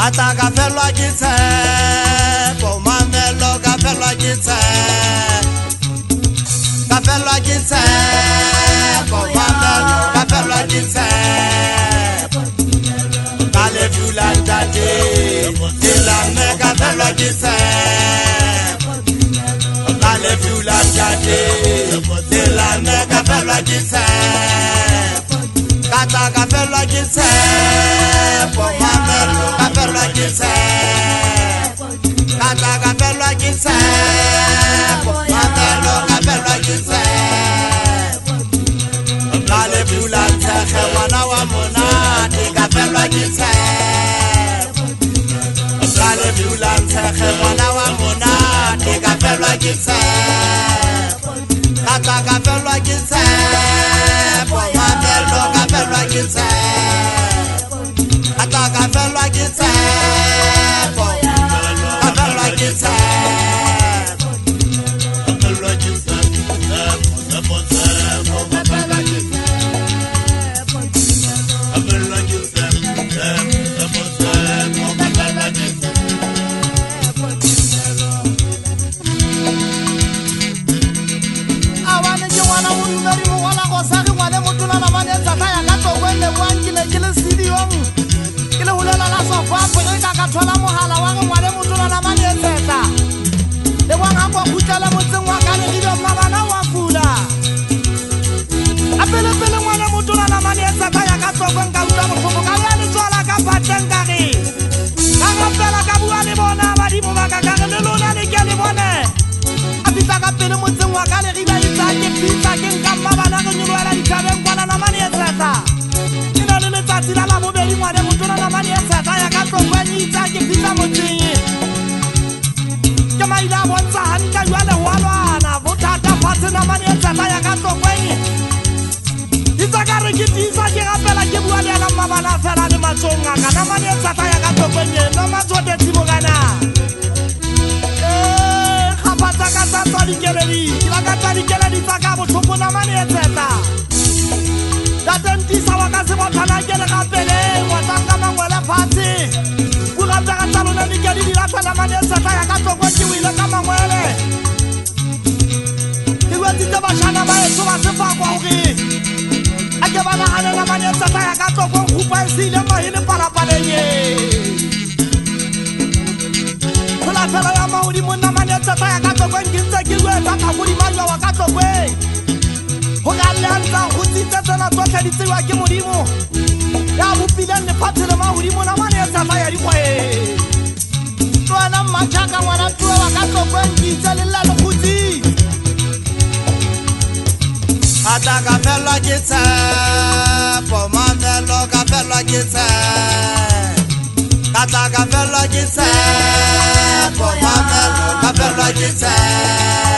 Ata ka felwa ke tshepo mamelo ka felwa ke tshepo ka felwa ke tshepo mamelo ka felwa ke tshepo ka le dula ntate dila me ka felwa ke tshepo ka le dula ntate dila me ka felwa ke tshepo kata ka felwa ke tshepo mamelo ka felwa ke tshepo kata ka felwa ke tshepo mamelo ka felwa ke tshepo ka le dula ntate ngwana wa monate ka felwa ke tshepo ka le dula ntate ngwana wa monate ka felwa ke tshepo kata ka felwa ke tshepo mamelo ka felwa ke tshepo kata ka felwa ke tshepo ka felwa ke tshepo felwa ke tshepo thola mohala wa ngwana motona la mane etsetsa le bang ha kwa khutlela motseng wa ka le dido mabana wa kula apele pele ngwana motona la mane etsetsa ya ka tsokong ka utlwa bohloko ka ya le tswala ka pateng ka re ka ngapela ka bua le bona ba di mobaka ka re le lona le ke le bone a bitsa ka pele motseng wa ka le riba itsa ke pizza ke nka mabana go nyoloela dithabeng kwana na mane etsetsa ina le letsatsi la la bobedi ngwana motona la mane etsetsa ya ka tsokong itsa ke pizza motseng ke maila bontsha hanka jwale hwalwana bothata fatshe na mane etsetsa ya ka tsokong itsa ka re ke pizza ke rapela ke bua le ala mabana fela le matsonga ka na mane etsetsa ya ka tsokong no matsote tibogana khapatsa ka tsa dikeledi ke la ka tsa dikeledi tsa ka botlhoko na mane etsetsa datentisa wa ka se bothana ke le gapele ngwatanga mangwele fatshe bua tsa ka lona dikedi di la tsana mane etsetsa ya ka tsokong ke wile ka mangwele ke bua tsa bashana ba etso ba se fa kwa hore a ke bana hana la mane etsetsa ya ka tsokong khupa isile mahile parapalenye la fela ya maudi monna mane etsetsa ya ka tsokong ke ntse ke lwetsa ka bodi malwa wa ka tsokong ho ga lantsa go tsitse tsena tsotlhe di tsewa ke modimo ya bopileng lefatshe le maudi monna mane etsetsa ya dikwae tswana mmatšhaka ngwana tuwe wa ka tsokong ke itse le lla le gotsi ata ka felwa ke tshepo mamelo ka felwa ke tshepo kata ka felwa ke tshepo mamelo ka felwa ke tshepo